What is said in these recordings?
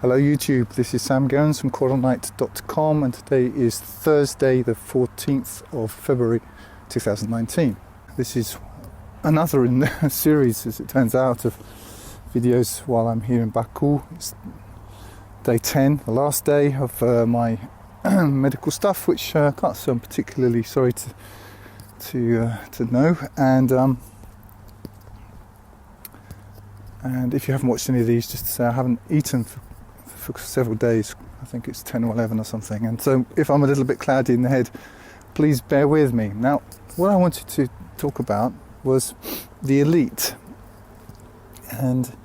Hello YouTube, this is Sam Goins from Qur'anic.com, and today is Thursday the 14th of February 2019. This is another in the series, as it turns out, of videos while I'm here in Baku. It's day 10, the last day of my medical stuff, which I can't say I'm particularly sorry to know. And if you haven't watched any of these, just to say I haven't eaten for several days. I think it's 10 or 11 or something, and so if I'm a little bit cloudy in the head, please bear with me. Now, what I wanted to talk about was the elite, and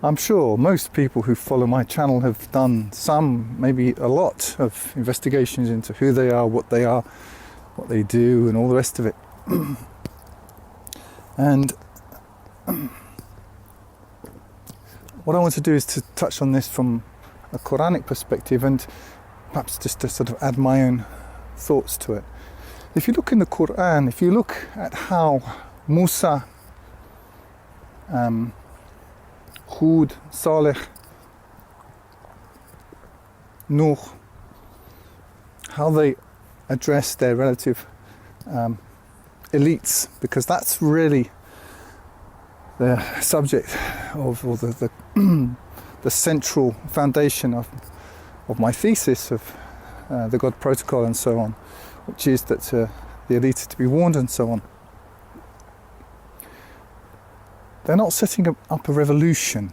I'm sure most people who follow my channel have done some, maybe a lot, of investigations into who they are, what they do, and all the rest of it. And what I want to do is to touch on this from a Quranic perspective, and perhaps just to sort of add my own thoughts to it. If you look in the Qur'an, if you look at how Musa, Hud, Salih, Nuh, how they address their relative elites, because that's really the subject of, or the central foundation of my thesis of the God protocol and so on, which is that the elite are to be warned and so on. They're not setting up a revolution.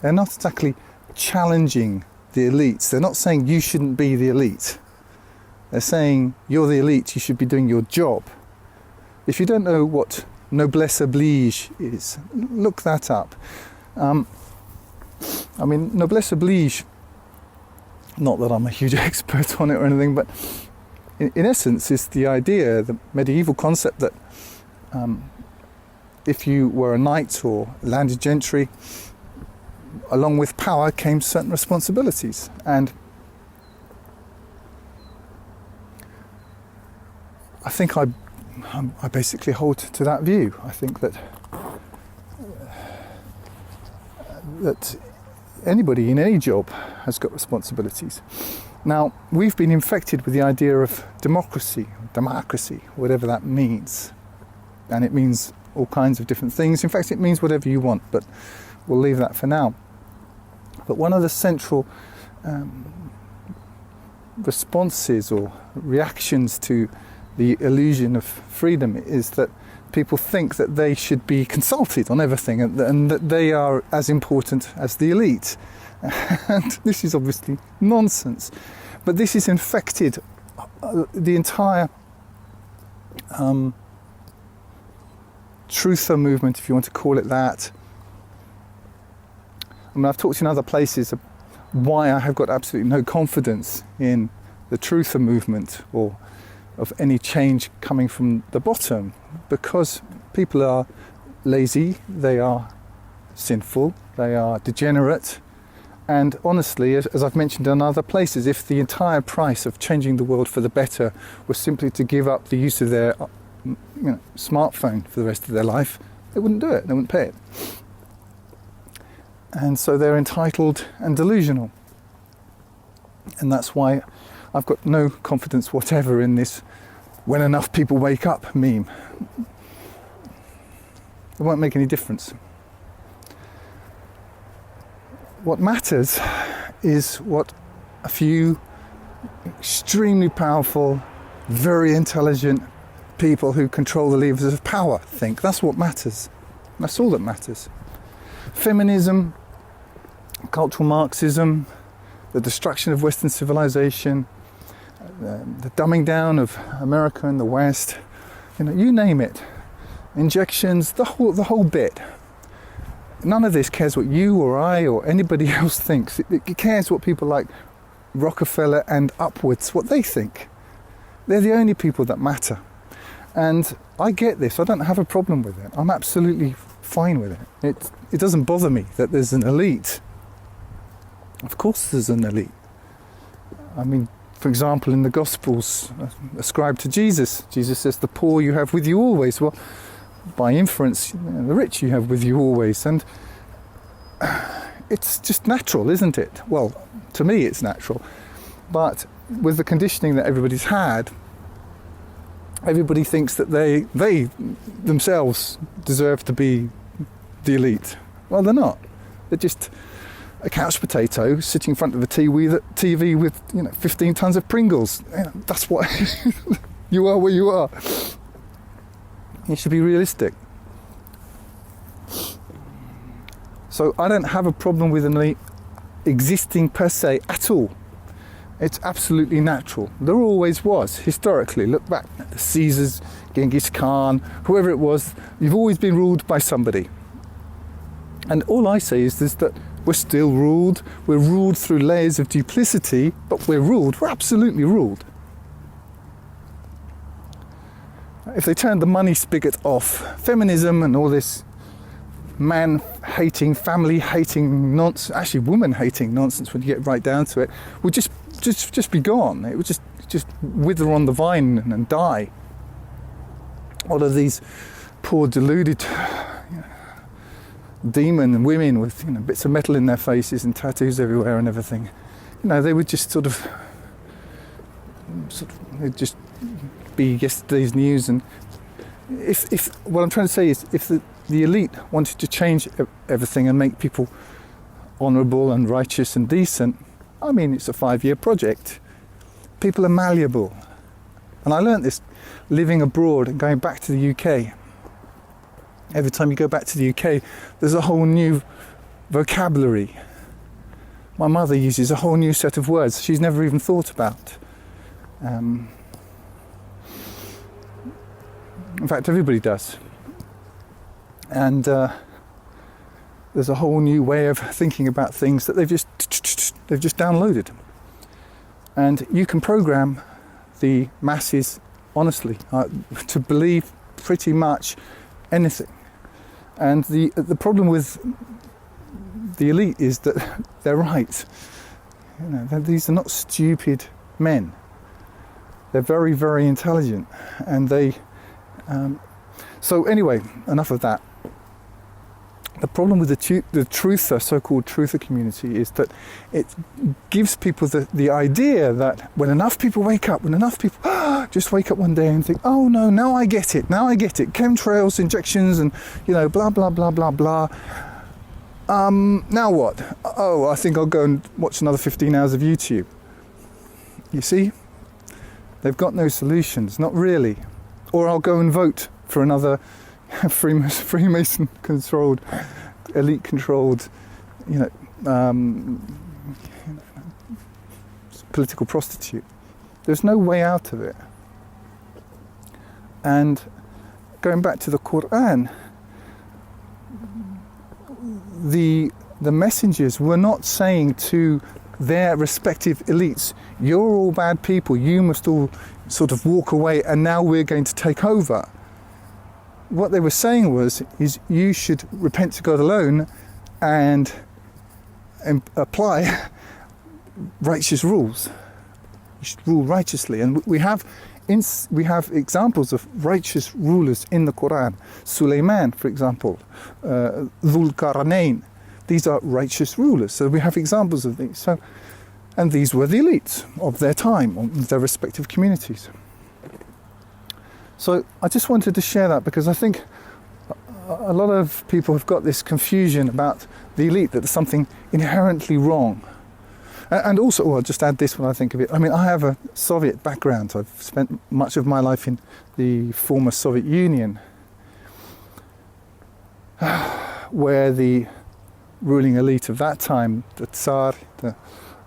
They're not exactly challenging the elites. They're not saying you shouldn't be the elite. They're saying you're the elite, you should be doing your job. If you don't know what Noblesse Oblige is, look that up. Noblesse Oblige, not that I'm a huge expert on it or anything, but in essence is the idea, the medieval concept that if you were a knight or landed gentry, along with power came certain responsibilities. And I think I basically hold to that view. I think that anybody in any job has got responsibilities. Now, we've been infected with the idea of democracy, whatever that means. And it means all kinds of different things. In fact, it means whatever you want, but we'll leave that for now. But one of the central responses or reactions to the illusion of freedom is that people think that they should be consulted on everything, and that they are as important as the elite. And this is obviously nonsense. But this has infected the entire truther movement, if you want to call it that. I mean, I've talked in other places why I have got absolutely no confidence in the truther movement or of any change coming from the bottom, because people are lazy, they are sinful, they are degenerate, and honestly, as I've mentioned in other places, if the entire price of changing the world for the better was simply to give up the use of their smartphone for the rest of their life, they wouldn't do it, they wouldn't pay it. And so they're entitled and delusional. And that's why I've got no confidence whatever in this "when enough people wake up" meme. It won't make any difference. What matters is what a few extremely powerful, very intelligent people who control the levers of power think. That's what matters. That's all that matters. Feminism, cultural Marxism, the destruction of Western civilization, the dumbing down of America and the West, you name it, injections, the whole bit. None of this cares what you or I or anybody else thinks. It cares what people like Rockefeller and upwards, what they think. They're the only people that matter. And I get this. I don't have a problem with it. I'm absolutely fine with it. It doesn't bother me that there's an elite. Of course there's an elite. I mean, for example, in the Gospels ascribed to Jesus, Jesus says, "The poor you have with you always." Well, by inference, the rich you have with you always. And it's just natural, isn't it? Well, to me it's natural. But with the conditioning that everybody's had, everybody thinks that they themselves deserve to be the elite. Well, they're not. They're just a couch potato sitting in front of a TV with 15 tons of Pringles. That's what you are where you are. You should be realistic. So I don't have a problem with an elite existing per se at all. It's absolutely natural. There always was, historically. Look back at the Caesars, Genghis Khan, whoever it was. You've always been ruled by somebody. And all I say is that we're still ruled. We're ruled through layers of duplicity, but we're ruled. We're absolutely ruled. If they turned the money spigot off, feminism and all this man-hating, family-hating nonsense, actually woman-hating nonsense when you get right down to it, would just be gone. It would just wither on the vine and die. All of these poor deluded demon women with bits of metal in their faces and tattoos everywhere and everything, they would just sort of they'd just be yesterday's news. And if what I'm trying to say is, if the elite wanted to change everything and make people honourable and righteous and decent, I mean, it's a 5-year project. People are malleable. And I learnt this living abroad and going back to the UK. Every time you go back to the UK, there's a whole new vocabulary. My mother uses a whole new set of words she's never even thought about. In fact, everybody does. And there's a whole new way of thinking about things that they've just downloaded. And you can program the masses, honestly, to believe pretty much anything. And the problem with the elite is that they're right. These are not stupid men. They're very, very intelligent, and they. So anyway, enough of that. The problem with the truther, so-called truther community, is that it gives people the idea that when enough people wake up, just wake up one day and think, oh no, now I get it, chemtrails, injections, and blah blah blah blah blah. Now what? Oh, I think I'll go and watch another 15 hours of YouTube. You see, they've got no solutions, not really. Or I'll go and vote for another Freemason-controlled, elite-controlled, political prostitute. There's no way out of it. And going back to the Qur'an, the messengers were not saying to their respective elites, you're all bad people, you must all sort of walk away and now we're going to take over. What they were saying is you should repent to God alone and apply righteous rules. You should rule righteously. And we have examples of righteous rulers in the Qur'an. Sulaiman, for example, Dhul Qarnayn. These are righteous rulers. So we have examples of these. And these were the elites of their time, of their respective communities. So I just wanted to share that because I think a lot of people have got this confusion about the elite, that there's something inherently wrong. And also, I'll just add this when I think of it. I mean, I have a Soviet background. I've spent much of my life in the former Soviet Union, where the ruling elite of that time, the Tsar, the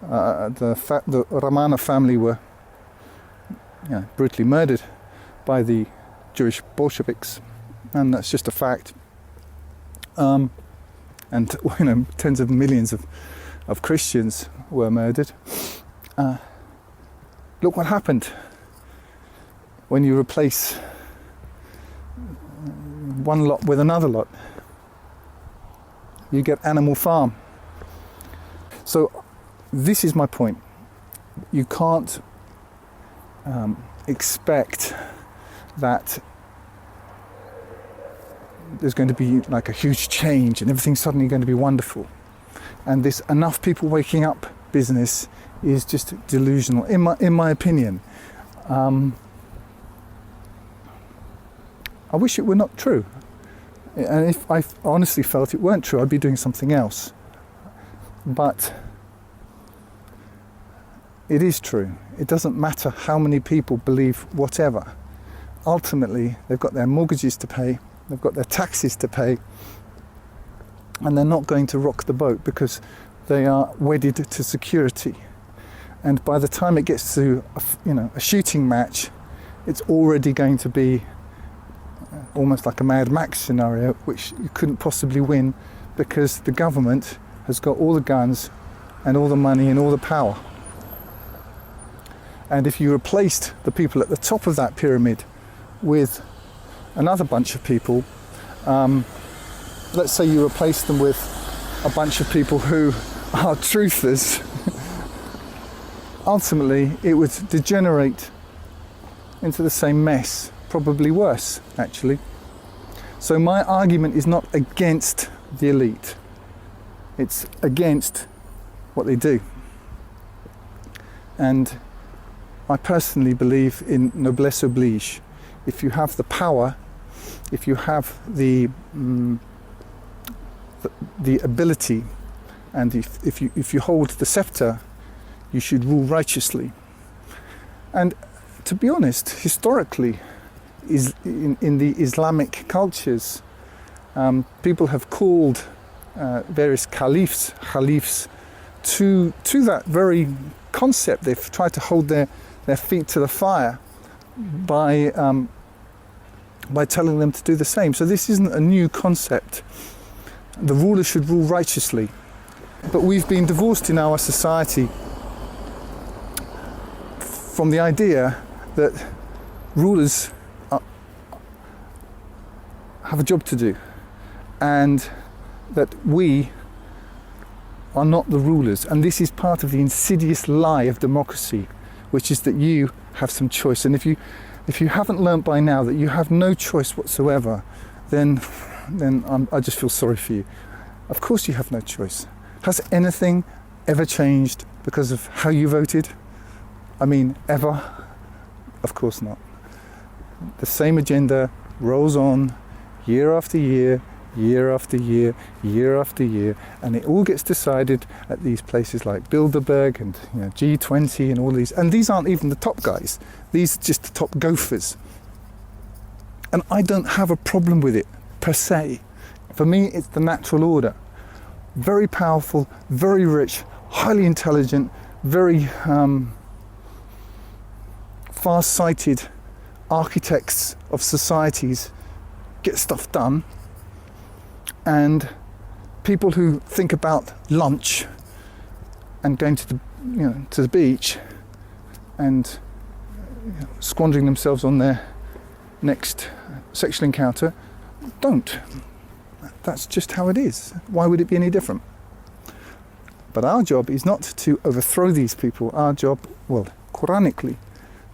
Romanov family, were brutally murdered by the Jewish Bolsheviks, and that's just a fact. And tens of millions of Christians were murdered. Look what happened when you replace one lot with another lot. You get Animal Farm. So this is my point. You can't expect that there's going to be like a huge change and everything's suddenly going to be wonderful. And this enough people waking up business is just delusional, in my opinion. I wish it were not true. And if I honestly felt it weren't true, I'd be doing something else. But it is true. It doesn't matter how many people believe whatever. Ultimately, they've got their mortgages to pay, they've got their taxes to pay, and they're not going to rock the boat because they are wedded to security. And by the time it gets to a shooting match, it's already going to be almost like a Mad Max scenario, which you couldn't possibly win because the government has got all the guns and all the money and all the power. And if you replaced the people at the top of that pyramid with another bunch of people, let's say you replace them with a bunch of people who are truthers, ultimately it would degenerate into the same mess, probably worse actually. So my argument is not against the elite, it's against what they do. And I personally believe in Noblesse Oblige. If you have the power, if you have the ability, and if you hold the scepter, you should rule righteously. And to be honest, historically, in the Islamic cultures, people have called various caliphs to that very concept. They've tried to hold their feet to the fire by telling them to do the same. So this isn't a new concept. The ruler should rule righteously. But we've been divorced in our society from the idea that rulers have a job to do, and that we are not the rulers. And this is part of the insidious lie of democracy, which is that you have some choice. And if you haven't learnt by now that you have no choice whatsoever, then I just feel sorry for you. Of course you have no choice. Has anything ever changed because of how you voted? I mean, ever? Of course not. The same agenda rolls on year after year, year after year, year after year, and it all gets decided at these places like Bilderberg and G20 and all these. And these aren't even the top guys. These are just the top gophers. And I don't have a problem with it, per se. For me, it's the natural order. Very powerful, very rich, highly intelligent, very far-sighted architects of societies get stuff done, and people who think about lunch and going to the beach and squandering themselves on their next sexual encounter don't. That's just how it is. Why would it be any different? But our job is not to overthrow these people. Our job, Qur'anically,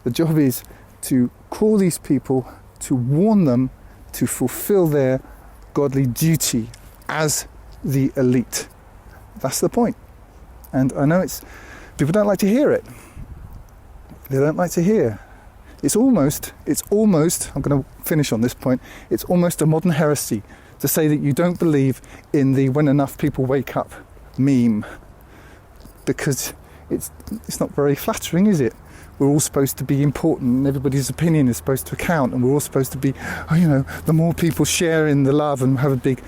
the job is to call these people, to warn them, to fulfill their godly duty as the elite. That's the point. And I know people don't like to hear it. They don't like to hear. It's almost, I'm going to finish on this point, it's almost a modern heresy to say that you don't believe in the when enough people wake up meme, because it's not very flattering, is it? We're all supposed to be important and everybody's opinion is supposed to count, and we're all supposed to be, the more people share in the love and have a big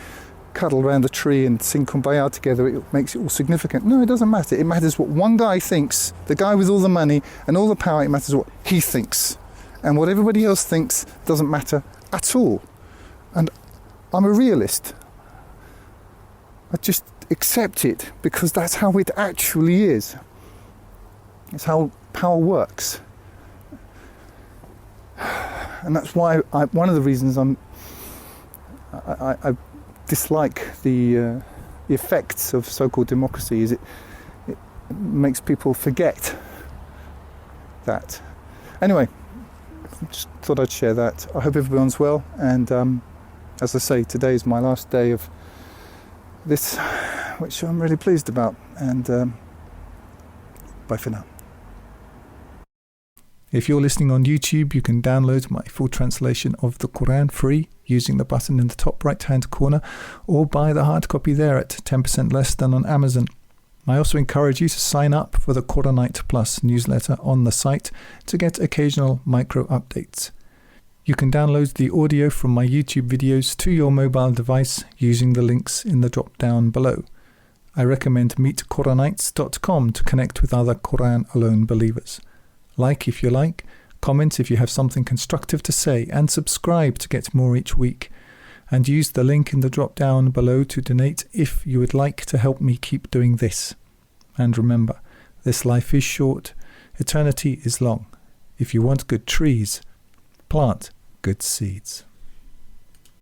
cuddle around the tree and sing Kumbaya together, it makes it all significant. No, it doesn't matter. It matters what one guy thinks, the guy with all the money and all the power. It matters what he thinks. And what everybody else thinks doesn't matter at all. And I'm a realist. I just accept it because that's how it actually is. It's how power works. And that's why one of the reasons I dislike the effects of so-called democracy is it makes people forget that. Anyway, just thought I'd share that. I hope everyone's well, and as I say, today is my last day of this which I'm really pleased about. And bye for now. If you're listening on YouTube, you can download my full translation of the Qur'an free using the button in the top right-hand corner, or buy the hard copy there at 10% less than on Amazon. I also encourage you to sign up for the Qur'anite Plus newsletter on the site to get occasional micro updates. You can download the audio from my YouTube videos to your mobile device using the links in the drop down below. I recommend meetquranites.com to connect with other Qur'an alone believers. Like if you like, comment if you have something constructive to say, and subscribe to get more each week. And use the link in the drop down below to donate if you would like to help me keep doing this. And remember, this life is short, eternity is long. If you want good trees, plant good seeds.